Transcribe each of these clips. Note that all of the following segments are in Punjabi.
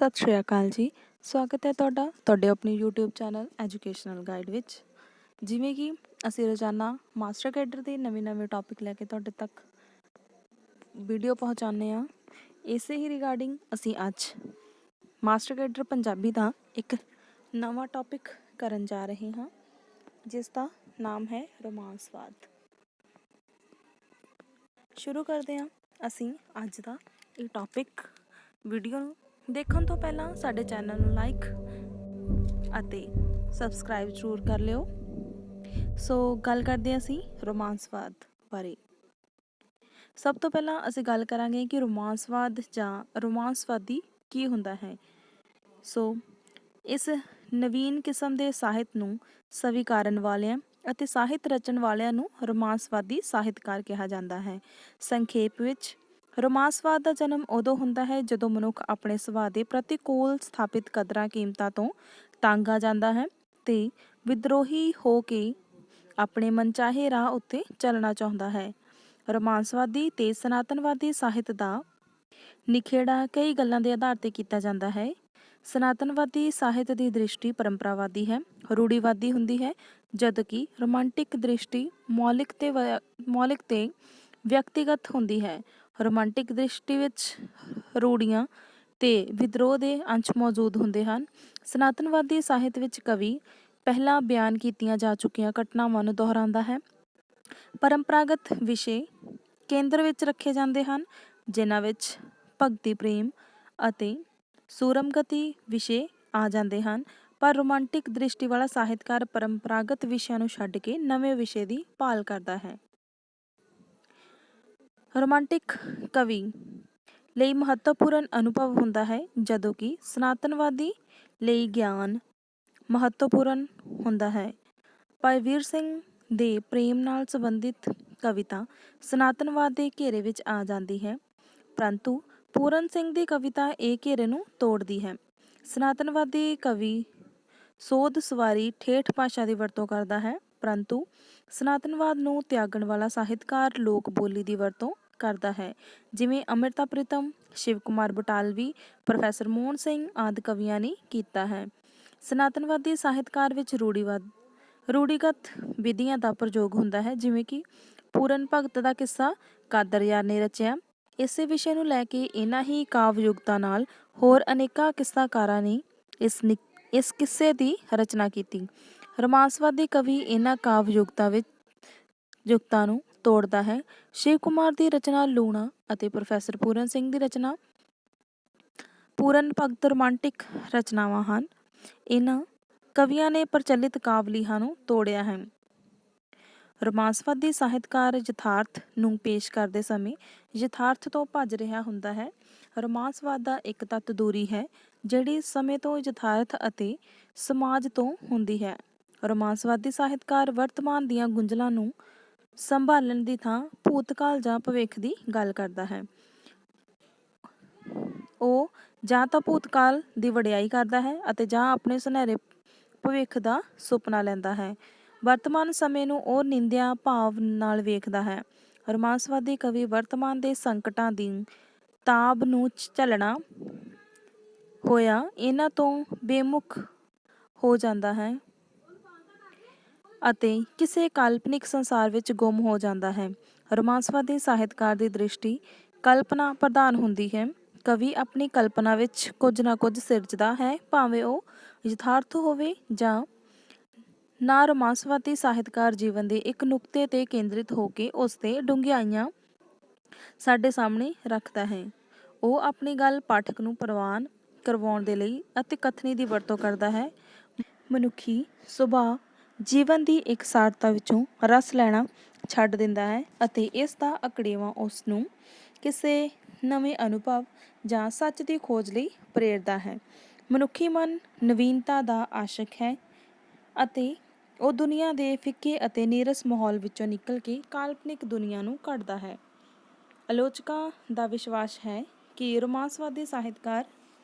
ਸਤਿ ਸ਼੍ਰੀ ਅਕਾਲ ਜੀ। ਸਵਾਗਤ ਹੈ ਤੁਹਾਡੇ ਆਪਣੇ YouTube ਚੈਨਲ ਐਜੂਕੇਸ਼ਨਲ ਗਾਈਡ ਵਿੱਚ। ਜਿਵੇਂ ਕਿ ਅਸੀਂ ਰੋਜ਼ਾਨਾ ਮਾਸਟਰ ਕੈਡਰ ਦੇ ਨਵੇਂ ਟੌਪਿਕ ਲੈ ਕੇ ਤੁਹਾਡੇ ਤੱਕ ਵੀਡੀਓ ਪਹੁੰਚਾਉਂਦੇ ਹਾਂ, ਇਸੇ ਹੀ ਰਿਗਾਰਡਿੰਗ ਅਸੀਂ ਅੱਜ ਮਾਸਟਰ ਕੈਡਰ ਪੰਜਾਬੀ ਦਾ ਇੱਕ ਨਵਾਂ ਟੌਪਿਕ ਕਰਨ ਜਾ ਰਹੇ ਹਾਂ, ਜਿਸ ਦਾ ਨਾਮ ਹੈ ਰੋਮਾਂਸਵਾਦ। ਸ਼ੁਰੂ ਕਰਦੇ ਹਾਂ ਅਸੀਂ ਅੱਜ ਦਾ ਇਹ ਟੌਪਿਕ। ਵੀਡੀਓ ਨੂੰ ਦੇਖਣ ਤੋਂ ਪਹਿਲਾਂ ਸਾਡੇ ਚੈਨਲ ਨੂੰ ਲਾਈਕ ਅਤੇ ਸਬਸਕ੍ਰਾਈਬ ਜ਼ਰੂਰ ਕਰ ਲਿਓ। ਸੋ ਗੱਲ ਕਰਦੇ ਹਾਂ ਅਸੀਂ ਰੋਮਾਂਸਵਾਦ ਬਾਰੇ। ਸਭ ਤੋਂ ਪਹਿਲਾਂ ਅਸੀਂ ਗੱਲ ਕਰਾਂਗੇ ਕਿ ਰੋਮਾਂਸਵਾਦ ਜਾਂ ਰੋਮਾਂਸਵਾਦੀ ਕੀ ਹੁੰਦਾ ਹੈ। ਸੋ ਇਸ ਨਵੀਨ ਕਿਸਮ ਦੇ ਸਾਹਿਤ ਨੂੰ ਸਵੀਕਾਰਨ ਵਾਲਿਆਂ ਅਤੇ ਸਾਹਿਤ ਰਚਣ ਵਾਲਿਆਂ ਨੂੰ ਰੋਮਾਂਸਵਾਦੀ ਸਾਹਿਤਕਾਰ ਕਿਹਾ ਜਾਂਦਾ ਹੈ। ਸੰਖੇਪ ਵਿੱਚ ਰੋਮਾਂਸਵਾਦ ਦਾ ਜਨਮ ਉਦੋਂ ਹੁੰਦਾ ਹੈ ਜਦੋਂ ਮਨੁੱਖ ਆਪਣੇ ਸੁਭਾਅ ਦੇ ਪ੍ਰਤੀਕੂਲ ਸਥਾਪਿਤ ਕਦਰਾਂ ਕੀਮਤਾਂ ਤੋਂ ਤੰਗ ਆ ਜਾਂਦਾ ਹੈ ਤੇ ਵਿਦਰੋਹੀ ਹੋ ਕੇ ਆਪਣੇ ਮਨਚਾਹੇ ਰਾਹ ਉੱਤੇ ਚੱਲਣਾ ਚਾਹੁੰਦਾ ਹੈ। ਰੋਮਾਂਸਵਾਦੀ ਤੇ ਸਨਾਤਨਵਾਦੀ ਸਾਹਿਤ ਦਾ ਨਿਖੇੜਾ ਕਈ ਗੱਲਾਂ ਦੇ ਆਧਾਰ ਤੇ ਕੀਤਾ ਜਾਂਦਾ ਹੈ। ਸਨਾਤਨਵਾਦੀ ਸਾਹਿਤ ਦੀ ਦ੍ਰਿਸ਼ਟੀ ਪਰੰਪਰਾਵਾਦੀ ਹੈ, ਰੂੜੀਵਾਦੀ ਹੁੰਦੀ ਹੈ, ਜਦਕਿ ਰੋਮਾਂਟਿਕ ਦ੍ਰਿਸ਼ਟੀ ਮੌਲਿਕ ਤੇ ਵਿਅਕਤੀਗਤ ਹੁੰਦੀ ਹੈ। ਰੋਮਾਂਟਿਕ ਦ੍ਰਿਸ਼ਟੀ ਵਿੱਚ ਰੂੜੀਆਂ ਤੇ ਵਿਦਰੋਹ ਦੇ ਅੰਸ਼ ਮੌਜੂਦ ਹੁੰਦੇ ਹਨ। ਸਨਾਤਨਵਾਦੀ ਸਾਹਿਤ ਵਿੱਚ ਕਵੀ ਪਹਿਲਾਂ ਬਿਆਨ ਕੀਤੀਆਂ ਜਾ ਚੁੱਕੀਆਂ ਘਟਨਾਵਾਂ ਨੂੰ ਦੁਹਰਾਉਂਦਾ ਹੈ। ਪਰੰਪਰਾਗਤ ਵਿਸ਼ੇ ਕੇਂਦਰ ਵਿੱਚ ਰੱਖੇ ਜਾਂਦੇ ਹਨ, ਜਿਨ੍ਹਾਂ ਵਿੱਚ ਭਗਤੀ ਪ੍ਰੇਮ ਅਤੇ ਸੂਰਮਗਤੀ ਵਿਸ਼ੇ ਆ ਜਾਂਦੇ ਹਨ, ਪਰ ਰੋਮਾਂਟਿਕ ਦ੍ਰਿਸ਼ਟੀ ਵਾਲਾ ਸਾਹਿਤਕਾਰ ਪਰੰਪਰਾਗਤ ਵਿਸ਼ਿਆਂ ਨੂੰ ਛੱਡ ਕੇ ਨਵੇਂ ਵਿਸ਼ੇ ਦੀ ਭਾਲ ਕਰਦਾ ਹੈ। ਰੋਮਾਂਟਿਕ ਕਵੀ ਲਈ ਮਹੱਤਵਪੂਰਨ ਅਨੁਭਵ ਹੁੰਦਾ ਹੈ, ਜਦੋਂ ਕਿ ਸਨਾਤਨਵਾਦੀ ਲਈ ਗਿਆਨ ਮਹੱਤਵਪੂਰਨ ਹੁੰਦਾ ਹੈ। ਭਾਈ ਵੀਰ ਸਿੰਘ ਦੇ ਪ੍ਰੇਮ ਨਾਲ ਸੰਬੰਧਿਤ ਕਵਿਤਾ ਸਨਾਤਨਵਾਦ ਦੇ ਘੇਰੇ ਵਿੱਚ ਆ ਜਾਂਦੀ ਹੈ, ਪਰੰਤੂ ਪੂਰਨ ਸਿੰਘ ਦੀ ਕਵਿਤਾ ਇਹ ਘੇਰੇ ਨੂੰ ਤੋੜਦੀ ਹੈ। ਸਨਾਤਨਵਾਦੀ ਕਵੀ ਸੋਧ ਸਵਾਰੀ ਠੇਠ ਭਾਸ਼ਾ ਦੀ ਵਰਤੋਂ ਕਰਦਾ ਹੈ, ਪਰੰਤੂ ਸਨਾਤਨਵਾਦ ਨੂੰ ਤਿਆਗਣ ਵਾਲਾ ਸਾਹਿਤਕਾਰ ਲੋਕ ਬੋਲੀ ਦੀ ਵਰਤੋਂ ਕਰਦਾ ਹੈ, ਜਿਵੇਂ ਅੰਮ੍ਰਿਤਾ ਪ੍ਰੀਤਮ, ਸ਼ਿਵ ਕੁਮਾਰ ਬਟਾਲਵੀ, ਪ੍ਰੋਫੈਸਰ ਮੋਹਨ ਸਿੰਘ ਆਦਿ ਕਵੀਆਂ ਨੇ ਕੀਤਾ ਹੈ। ਸਨਾਤਨਵਾਦੀ ਸਾਹਿਤਕਾਰ ਵਿੱਚ ਰੂੜੀਗਤ ਵਿਧੀਆਂ ਦਾ ਪ੍ਰਯੋਗ ਹੁੰਦਾ ਹੈ, ਜਿਵੇਂ ਕਿ ਪੂਰਨ ਭਗਤ ਦਾ ਕਿੱਸਾ ਕਾਦਰ ਯਾਰ ਨੇ ਰਚਿਆ। ਇਸੇ ਵਿਸ਼ੇ ਨੂੰ ਲੈ ਕੇ ਇਹਨਾਂ ਹੀ ਕਾਵਿ ਯੁਗਤਾਂ ਨਾਲ ਹੋਰ ਅਨੇਕਾਂ ਕਿੱਸਾਕਾਰਾਂ ਨੇ ਇਸ ਕਿੱਸੇ ਦੀ ਰਚਨਾ ਕੀਤੀ। ਰੋਮਾਂਸਵਾਦੀ ਕਵੀ ਇਹਨਾਂ ਕਾਵਿ ਯੁਗਤਾਂ ਨੂੰ ਤੋੜਦਾ ਹੈ। ਸ਼ਿਵ ਕੁਮਾਰ ਦੀ ਰਚਨਾ ਲੂਣਾ ਅਤੇ ਪ੍ਰੋਫੈਸਰ ਪੂਰਨ ਸਿੰਘ ਦੀ ਰਚਨਾ ਪੂਰਨ ਭਗਤ ਰੋਮਾਂਟਿਕ ਰਚਨਾਵਾਂ ਹਨ। ਇਹਨਾਂ ਕਵੀਆਂ ਨੇ ਪ੍ਰਚਲਿਤ ਕਾਵਿ-ਲੀਹਾਂ ਨੂੰ ਤੋੜਿਆ ਹੈ। ਰੋਮਾਂਸਵਾਦੀ ਸਾਹਿਤਕਾਰ ਯਥਾਰਥ ਨੂੰ ਪੇਸ਼ ਕਰਦੇ ਸਮੇਂ ਯਥਾਰਥ ਤੋਂ ਭੱਜ ਰਿਹਾ ਹੁੰਦਾ ਹੈ। ਰੋਮਾਂਸਵਾਦ ਦਾ ਇੱਕ ਤੱਤ ਦੂਰੀ ਹੈ, ਜਿਹੜੀ ਸਮੇਂ ਤੋਂ ਯਥਾਰਥ ਅਤੇ ਸਮਾਜ ਤੋਂ ਹੁੰਦੀ ਹੈ। ਰੋਮਾਂਸਵਾਦੀ ਸਾਹਿਤਕਾਰ ਵਰਤਮਾਨ ਦੀਆਂ ਗੁੰਝਲਾਂ ਨੂੰ ਸੰਭਾਲਣ ਦੀ ਥਾਂ ਭੂਤਕਾਲ ਜਾਂ ਭਵਿੱਖ ਦੀ ਗੱਲ ਕਰਦਾ ਹੈ। ਉਹ ਜਾਂ ਤਾਂ ਭੂਤਕਾਲ ਦੀ ਵਡਿਆਈ ਕਰਦਾ ਹੈ ਅਤੇ ਜਾਂ ਆਪਣੇ ਸੁਨਹਿਰੇ ਭਵਿੱਖ ਦਾ ਸੁਪਨਾ ਲੈਂਦਾ ਹੈ। ਵਰਤਮਾਨ ਸਮੇਂ ਨੂੰ ਉਹ ਨਿੰਦਿਆ ਭਾਵ ਨਾਲ ਵੇਖਦਾ ਹੈ। ਰੋਮਾਂਸਵਾਦੀ ਕਵੀ ਵਰਤਮਾਨ ਦੇ ਸੰਕਟਾਂ ਦੀ ਤਾਬ ਨੂੰ ਝੱਲਣਾ ਹੋਇਆ ਇਹਨਾਂ ਤੋਂ ਬੇਮੁਖ ਹੋ ਜਾਂਦਾ ਹੈ ਅਤੇ ਕਿਸੇ ਕਾਲਪਨਿਕ ਸੰਸਾਰ ਵਿੱਚ ਗੁੰਮ ਹੋ ਜਾਂਦਾ ਹੈ। ਰੋਮਾਂਸਵਾਦੀ ਸਾਹਿਤਕਾਰ ਦੀ ਦ੍ਰਿਸ਼ਟੀ ਕਲਪਨਾ ਪ੍ਰਧਾਨ ਹੁੰਦੀ ਹੈ। ਕਵੀ ਆਪਣੀ ਕਲਪਨਾ ਵਿੱਚ ਕੁਝ ਨਾ ਕੁਝ ਸਿਰਜਦਾ ਹੈ, ਭਾਵੇਂ ਉਹ ਯਥਾਰਥ ਹੋਵੇ ਜਾਂ ਨਾ। ਰੋਮਾਂਸਵਾਦੀ ਸਾਹਿਤਕਾਰ ਜੀਵਨ ਦੇ ਇੱਕ ਨੁਕਤੇ ਤੇ ਕੇਂਦਰਿਤ ਹੋ ਕੇ ਉਸ ਤੇ ਡੂੰਘਾਈਆਂ ਸਾਡੇ ਸਾਹਮਣੇ ਰੱਖਦਾ ਹੈ। ਉਹ ਆਪਣੀ ਗੱਲ ਪਾਠਕ ਨੂੰ ਪ੍ਰਵਾਨ ਕਰਵਾਉਣ ਦੇ ਲਈ ਅਤੇ ਕਥਨੀ ਦੀ ਵਰਤੋਂ ਕਰਦਾ ਹੈ। ਮਨੁੱਖੀ ਸੁਭਾਅ ਜੀਵਨ ਦੀ ਇਕਸਾਰਤਾ ਵਿੱਚੋਂ ਰਸ ਲੈਣਾ ਛੱਡ ਦਿੰਦਾ ਹੈ ਅਤੇ ਇਸ ਦਾ ਅਕੜੇਵਾਂ ਉਸ ਨੂੰ ਕਿਸੇ ਨਵੇਂ ਅਨੁਭਵ ਜਾਂ ਸੱਚ ਦੀ ਖੋਜ ਲਈ ਪ੍ਰੇਰਦਾ ਹੈ। ਮਨੁੱਖੀ ਮਨ ਨਵੀਨਤਾ ਦਾ ਆਸ਼ਕ ਹੈ ਅਤੇ ਉਹ ਦੁਨੀਆ ਦੇ ਫਿੱਕੇ ਅਤੇ ਨੀਰਸ ਮਾਹੌਲ ਵਿੱਚੋਂ ਨਿਕਲ ਕੇ ਕਾਲਪਨਿਕ ਦੁਨੀਆ ਨੂੰ ਘੜਦਾ ਹੈ। ਆਲੋਚਕਾਂ ਦਾ ਵਿਸ਼ਵਾਸ ਹੈ ਕਿ ਰੋਮਾਂਸਵਾਦੀ ਸਾਹਿਤਕਾਰ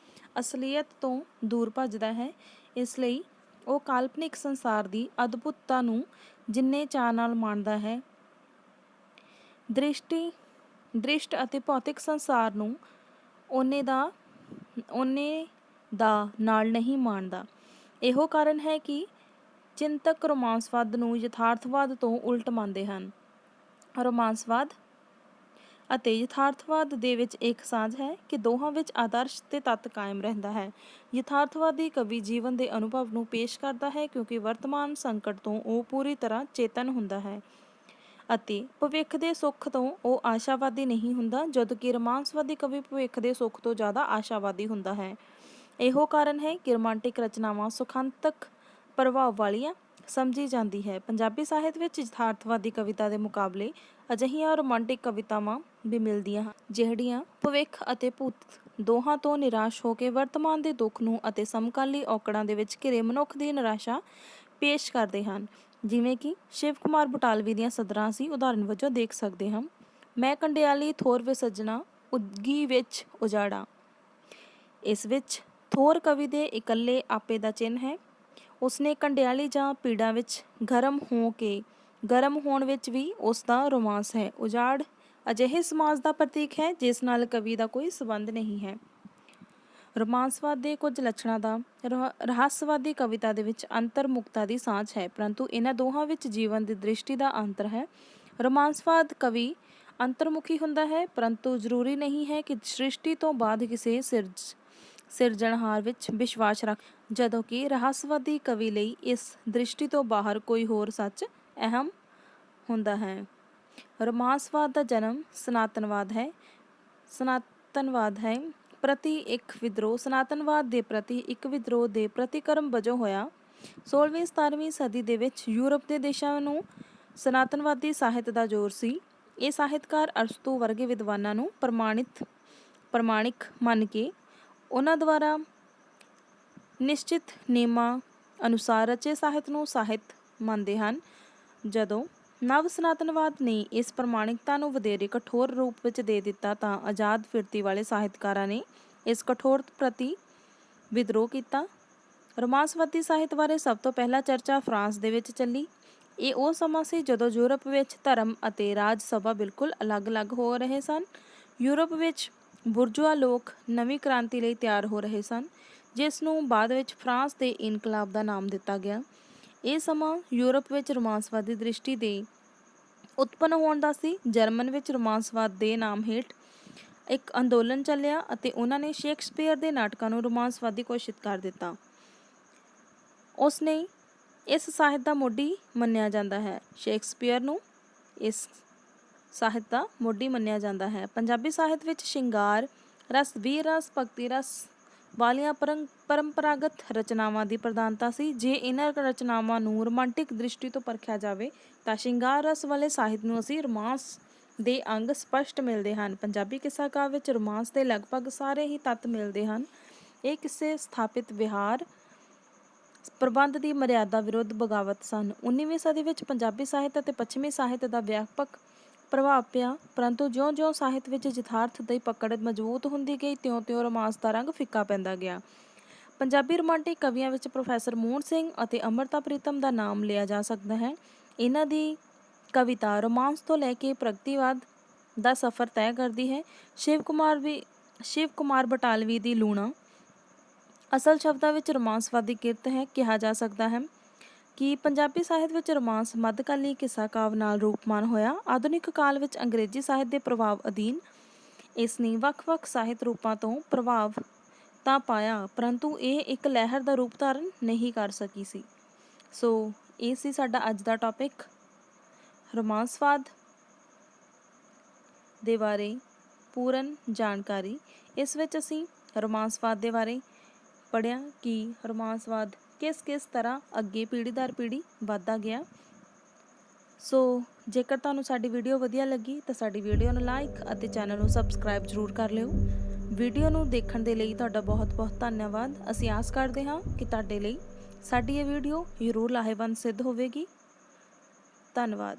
ਅਸਲੀਅਤ ਤੋਂ ਦੂਰ ਭੱਜਦਾ ਹੈ, ਇਸ ਲਈ ਉਹ ਕਾਲਪਨਿਕ ਸੰਸਾਰ ਦੀ ਅਦਭੁਤਤਾ ਨੂੰ ਜਿੰਨੇ ਚਾਅ ਨਾਲ ਮਾਣਦਾ ਹੈ, ਦ੍ਰਿਸ਼ਟ ਅਤੇ ਭੌਤਿਕ ਸੰਸਾਰ ਨੂੰ ਓਨੇ ਦਾ ਨਾਲ ਨਹੀਂ ਮਾਣਦਾ। ਇਹੋ ਕਾਰਨ ਹੈ ਕਿ ਚਿੰਤਕ ਰੋਮਾਂਸਵਾਦ ਨੂੰ ਯਥਾਰਥਵਾਦ ਤੋਂ ਉਲਟ ਮੰਨਦੇ ਹਨ। ਰੋਮਾਂਸਵਾਦ ਅਤੇ ਯਥਾਰਥਵਾਦ ਦੇ ਵਿੱਚ ਇੱਕ ਸਾਂਝ ਹੈ ਕਿ ਦੋਹਾਂ ਵਿੱਚ ਆਦਰਸ਼ ਤੇ ਤੱਤ ਕਾਇਮ ਰਹਿੰਦਾ ਹੈ। ਯਥਾਰਥਵਾਦੀ ਕਵੀ ਜੀਵਨ ਦੇ ਅਨੁਭਵ ਨੂੰ ਪੇਸ਼ ਕਰਦਾ ਹੈ ਕਿਉਂਕਿ ਵਰਤਮਾਨ ਸੰਕਟ ਤੋਂ ਉਹ ਪੂਰੀ ਤਰ੍ਹਾਂ ਚੇਤਨ ਹੁੰਦਾ ਹੈ ਅਤੇ ਭਵਿੱਖ ਦੇ ਸੁੱਖ ਤੋਂ ਉਹ ਆਸ਼ਾਵਾਦੀ ਨਹੀਂ ਹੁੰਦਾ, ਜਦੋਂ ਕਿ ਰੋਮਾਂਸਵਾਦੀ ਕਵੀ ਭਵਿੱਖ ਦੇ ਸੁੱਖ ਤੋਂ ਜ਼ਿਆਦਾ ਆਸ਼ਾਵਾਦੀ ਹੁੰਦਾ ਹੈ। ਇਹੋ ਕਾਰਨ ਹੈ ਕਿ ਰੋਮਾਂਟਿਕ ਰਚਨਾਵਾਂ ਸੁਖਾਂਤਕ ਪ੍ਰਭਾਵ ਵਾਲੀਆਂ ਸਮਝੀ ਜਾਂਦੀ ਹੈ। ਪੰਜਾਬੀ ਸਾਹਿਤ ਵਿੱਚ ਯਥਾਰਥਵਾਦੀ ਕਵਿਤਾ ਦੇ ਮੁਕਾਬਲੇ ਅਜਿਹੀਆਂ ਰੋਮਾਂਟਿਕ ਕਵਿਤਾਵਾਂ ਵੀ ਮਿਲਦੀਆਂ ਹਨ ਜਿਹੜੀਆਂ ਭਵਿੱਖ ਅਤੇ ਭੂਤ ਦੋਹਾਂ ਤੋਂ ਨਿਰਾਸ਼ ਹੋ ਕੇ ਵਰਤਮਾਨ ਦੇ ਦੁੱਖ ਨੂੰ ਅਤੇ ਸਮਕਾਲੀ ਔਕੜਾਂ ਦੇ ਵਿੱਚ ਘਿਰੇ ਮਨੁੱਖ ਦੀ ਨਿਰਾਸ਼ਾ ਪੇਸ਼ ਕਰਦੇ ਹਨ, ਜਿਵੇਂ ਕਿ ਸ਼ਿਵ ਕੁਮਾਰ ਬਟਾਲਵੀ ਦੀਆਂ ਸਦਰਾਂ ਅਸੀਂ ਉਦਾਹਰਨ ਵਜੋਂ ਦੇਖ ਸਕਦੇ ਹਾਂ। ਮੈਂ ਕੰਡਿਆਲੀ ਥੋਰ ਵੇ ਸੱਜਣਾ ਉੱਗੀ ਵਿੱਚ ਉਜਾੜਾ। ਇਸ ਵਿੱਚ ਥੋਰ ਕਵੀ ਦੇ ਇਕੱਲੇ ਆਪੇ ਦਾ ਚਿੰਨ੍ਹ ਹੈ। ਉਸਨੇ ਕੰਡਿਆਲੀ ਜਾਂ ਪੀੜਾ ਵਿੱਚ ਗਰਮ ਹੋਣ ਵਿੱਚ ਵੀ ਉਸ ਦਾ ਰੋਮਾਂਸ ਹੈ। ਉਜਾੜ ਅਜਿਹੇ ਸਮਾਜ ਦਾ ਪ੍ਰਤੀਕ ਹੈ ਜਿਸ ਨਾਲ ਕਵੀ ਦਾ ਕੋਈ ਸੰਬੰਧ ਨਹੀਂ ਹੈ। ਰੋਮਾਂਸਵਾਦ ਦੇ ਕੁਝ ਲੱਛਣਾਂ ਦਾ ਰਹੱਸਵਾਦੀ ਕਵਿਤਾ ਦੇ ਵਿੱਚ ਅੰਤਰਮੁਖਤਾ ਦੀ ਸਾਂਝ ਹੈ, ਪਰੰਤੂ ਇਹਨਾਂ ਦੋਹਾਂ ਵਿੱਚ ਜੀਵਨ ਦੀ ਦ੍ਰਿਸ਼ਟੀ ਦਾ ਅੰਤਰ ਹੈ। ਰੋਮਾਂਸਵਾਦ ਕਵੀ ਅੰਤਰਮੁਖੀ ਹੁੰਦਾ ਹੈ, ਪਰੰਤੂ ਜ਼ਰੂਰੀ ਨਹੀਂ ਹੈ ਕਿ ਸ੍ਰਿਸ਼ਟੀ ਤੋਂ ਬਾਅਦ ਕਿਸੇ ਸਿਰਜਣਹਾਰ ਵਿੱਚ ਵਿਸ਼ਵਾਸ ਰੱਖ, ਜਦੋਂ ਕਿ ਰਹੱਸਵਾਦੀ ਕਵੀ ਲਈ ਇਸ ਦ੍ਰਿਸ਼ਟੀ ਤੋਂ ਬਾਹਰ ਕੋਈ ਹੋਰ ਸੱਚ ਅਹਿਮ ਹੁੰਦਾ ਹੈ। ਰੋਮਾਂਸਵਾਦ ਦਾ ਜਨਮ ਸਨਾਤਨਵਾਦ ਪ੍ਰਤੀ ਇੱਕ ਵਿਦਰੋਹ ਸਨਾਤਨਵਾਦ ਦੇ ਪ੍ਰਤੀ ਇੱਕ ਵਿਦਰੋਹ ਦੇ ਪ੍ਰਤੀਕਰਮ ਵਜੋਂ ਹੋਇਆ। 16ਵੀਂ-17ਵੀਂ ਸਦੀ ਦੇ ਵਿੱਚ ਯੂਰਪ ਦੇ ਦੇਸ਼ਾਂ ਨੂੰ ਸਨਾਤਨਵਾਦੀ ਸਾਹਿਤ ਦਾ ਜ਼ੋਰ ਸੀ। ਇਹ ਸਾਹਿਤਕਾਰ ਅਰਸਤੂ ਵਰਗੇ ਵਿਦਵਾਨਾਂ ਨੂੰ ਪ੍ਰਮਾਣਿਕ ਮੰਨ ਕੇ ਉਹਨਾਂ ਦੁਆਰਾ ਨਿਸ਼ਚਿਤ ਨਿਯਮਾਂ ਅਨੁਸਾਰ ਰਚੇ ਸਾਹਿਤ ਨੂੰ ਸਾਹਿਤ ਮੰਨਦੇ ਹਨ। ਜਦੋਂ ਨਵ ਸਨਾਤਨਵਾਦ ਨੇ ਇਸ ਪ੍ਰਮਾਣਿਕਤਾ ਨੂੰ ਵਧੇਰੇ ਕਠੋਰ ਰੂਪ ਵਿੱਚ ਦੇ ਦਿੱਤਾ ਤਾਂ ਆਜ਼ਾਦ ਫਿਰਤੀ ਵਾਲੇ ਸਾਹਿਤਕਾਰਾਂ ਨੇ ਇਸ ਕਠੋਰਤਾ ਪ੍ਰਤੀ ਵਿਦਰੋਹ ਕੀਤਾ। ਰੋਮਾਂਸਵਾਦੀ ਸਾਹਿਤ ਬਾਰੇ ਸਭ ਤੋਂ ਪਹਿਲਾਂ ਚਰਚਾ ਫਰਾਂਸ ਦੇ ਵਿੱਚ ਚੱਲੀ। ਇਹ ਉਹ ਸਮਾਂ ਸੀ ਜਦੋਂ ਯੂਰਪ ਵਿੱਚ ਧਰਮ ਅਤੇ ਰਾਜ ਸਭਾ ਬਿਲਕੁਲ ਅਲੱਗ-ਅਲੱਗ ਹੋ ਰਹੇ ਸਨ। ਯੂਰਪ ਵਿੱਚ ਬੁਰਜੂਆ ਲੋਕ ਨਵੀਂ ਕ੍ਰਾਂਤੀ ਲਈ ਤਿਆਰ ਹੋ ਰਹੇ ਸਨ, ਜਿਸ ਨੂੰ ਬਾਅਦ ਵਿੱਚ ਫਰਾਂਸ ਦੇ ਇਨਕਲਾਬ ਦਾ ਨਾਮ ਦਿੱਤਾ ਗਿਆ। ਇਹ ਸਮਾਂ ਯੂਰਪ ਵਿੱਚ ਰੋਮਾਂਸਵਾਦੀ ਦ੍ਰਿਸ਼ਟੀ ਦੇ ਉਤਪੰਨ ਹੋਣ ਦਾ ਸੀ। ਜਰਮਨ ਵਿੱਚ ਰੋਮਾਂਸਵਾਦ ਦੇ ਨਾਮ ਹੇਠ ਇੱਕ ਅੰਦੋਲਨ ਚੱਲਿਆ ਅਤੇ ਉਹਨਾਂ ਨੇ ਸ਼ੇਕਸਪੀਅਰ ਦੇ ਨਾਟਕਾਂ ਨੂੰ ਰੋਮਾਂਸਵਾਦੀ ਘੋਸ਼ਿਤ ਕਰ ਦਿੱਤਾ। ਉਸਨੇ ਇਸ ਸਾਹਿਤ ਦਾ ਮੋਢੀ ਮੰਨਿਆ ਜਾਂਦਾ ਹੈ। ਸ਼ੇਕਸਪੀਅਰ ਨੂੰ ਇਸ ਸਾਹਿਤ ਦਾ ਮੋਢੀ ਮੰਨਿਆ ਜਾਂਦਾ ਹੈ। ਪੰਜਾਬੀ ਸਾਹਿਤ ਵਿੱਚ ਸ਼ਿੰਗਾਰ ਰਸ, ਵੀਰ ਰਸ, ਭਗਤੀ ਰਸ ਵਾਲੀਆਂ ਪਰੰਪਰਾਗਤ ਰਚਨਾਵਾਂ ਦੀ ਪ੍ਰਧਾਨਤਾ ਸੀ। ਜੇ ਇਹਨਾਂ ਰਚਨਾਵਾਂ ਨੂੰ ਰੋਮਾਂਟਿਕ ਦ੍ਰਿਸ਼ਟੀ ਤੋਂ ਪਰਖਿਆ ਜਾਵੇ ਤਾਂ ਸ਼ਿੰਗਾਰ ਰਸ ਵਾਲੇ ਸਾਹਿਤ ਨੂੰ ਅਸੀਂ ਰੋਮਾਂਸ ਦੇ ਅੰਗ ਸਪਸ਼ਟ ਮਿਲਦੇ ਹਨ। ਪੰਜਾਬੀ ਕਿੱਸਾ ਕਾਵਿ ਵਿੱਚ ਰੋਮਾਂਸ ਦੇ ਲਗਭਗ ਸਾਰੇ ਹੀ ਤੱਤ ਮਿਲਦੇ ਹਨ। ਇਹ ਕਿੱਸੇ ਸਥਾਪਿਤ ਵਿਹਾਰ ਪ੍ਰਬੰਧ ਦੀ ਮਰਿਆਦਾ ਵਿਰੁੱਧ ਬਗਾਵਤ ਸਨ। 19ਵੀਂ ਸਦੀ ਵਿੱਚ ਪੰਜਾਬੀ ਸਾਹਿਤ ਅਤੇ ਪੱਛਮੀ ਸਾਹਿਤ ਦਾ ਵਿਆਪਕ ਪ੍ਰਭਾਵ ਪਿਆ, ਪਰੰਤੂ ਜਿਉਂ-ਜਿਉਂ ਸਾਹਿਤ ਵਿੱਚ ਯਥਾਰਥ ਦੀ ਪਕੜ ਮਜ਼ਬੂਤ ਹੁੰਦੀ ਗਈ ਤਿਉਂ-ਤਿਉਂ ਰੋਮਾਂਸ ਦਾ ਰੰਗ ਫਿੱਕਾ ਪੈਂਦਾ ਗਿਆ। ਪੰਜਾਬੀ ਰੋਮਾਂਟਿਕ ਕਵੀਆਂ ਵਿੱਚ ਪ੍ਰੋਫੈਸਰ ਮੋਹਨ ਸਿੰਘ ਅਤੇ ਅੰਮ੍ਰਿਤਾ ਪ੍ਰੀਤਮ ਦਾ ਨਾਮ ਲਿਆ ਜਾ ਸਕਦਾ ਹੈ। ਇਹਨਾਂ ਦੀ ਕਵਿਤਾ ਰੋਮਾਂਸ ਤੋਂ ਲੈ ਕੇ ਪ੍ਰਗਤੀਵਾਦ ਦਾ ਸਫ਼ਰ ਤੈਅ ਕਰਦੀ ਹੈ। ਸ਼ਿਵ ਕੁਮਾਰ ਬਟਾਲਵੀ ਦੀ ਲੂਣਾ ਅਸਲ ਸ਼ਬਦਾਂ ਵਿੱਚ ਰੋਮਾਂਸਵਾਦੀ ਕਿਰਤ ਹੈ। ਕਿਹਾ ਜਾ ਸਕਦਾ ਹੈ ਕਿ ਪੰਜਾਬੀ ਸਾਹਿਤ ਵਿੱਚ ਰੋਮਾਂਸ ਮੱਧਕਾਲੀ ਕਿੱਸਾ ਕਾਵਿ ਨਾਲ ਰੂਪਮਾਨ ਹੋਇਆ। ਆਧੁਨਿਕ ਕਾਲ ਵਿੱਚ ਅੰਗਰੇਜ਼ੀ ਸਾਹਿਤ ਦੇ ਪ੍ਰਭਾਵ ਅਧੀਨ ਇਸ ਨੇ ਵੱਖ-ਵੱਖ ਸਾਹਿਤ ਰੂਪਾਂ ਤੋਂ ਪ੍ਰਭਾਵ ਤਾਂ ਪਾਇਆ, ਪਰੰਤੂ ਇਹ ਇੱਕ ਲਹਿਰ ਦਾ ਰੂਪ ਧਾਰਨ ਨਹੀਂ ਕਰ ਸਕੀ ਸੀ। ਸੋ ਇਹ ਸੀ ਸਾਡਾ ਅੱਜ ਦਾ ਟੌਪਿਕ, ਰੋਮਾਂਸਵਾਦ ਦੇ ਬਾਰੇ ਪੂਰਨ ਜਾਣਕਾਰੀ। ਇਸ ਵਿੱਚ ਅਸੀਂ ਰੋਮਾਂਸਵਾਦ ਦੇ ਬਾਰੇ ਪੜ੍ਹਿਆ ਕਿ ਰੋਮਾਂਸਵਾਦ ਕਿਸ ਤਰ੍ਹਾਂ ਅੱਗੇ ਪੀੜ੍ਹੀ ਦਰ ਪੀੜ੍ਹੀ ਵੱਧਦਾ ਗਿਆ। ਸੋ ਜੇਕਰ ਤੁਹਾਨੂੰ ਸਾਡੀ ਵੀਡੀਓ ਵਧੀਆ ਲੱਗੀ ਤਾਂ ਸਾਡੀ ਵੀਡੀਓ ਨੂੰ ਲਾਈਕ ਅਤੇ ਚੈਨਲ ਨੂੰ ਸਬਸਕ੍ਰਾਈਬ ਜ਼ਰੂਰ ਕਰ ਲਿਓ। ਵੀਡੀਓ ਨੂੰ ਦੇਖਣ ਦੇ ਲਈ ਤੁਹਾਡਾ ਬਹੁਤ-ਬਹੁਤ ਧੰਨਵਾਦ। ਅਸੀਂ ਆਸ ਕਰਦੇ ਹਾਂ ਕਿ ਤੁਹਾਡੇ ਲਈ ਸਾਡੀ ਇਹ ਵੀਡੀਓ ਜ਼ਰੂਰ ਲਾਹੇਵੰਦ ਸਿੱਧ ਹੋਵੇਗੀ। ਧੰਨਵਾਦ।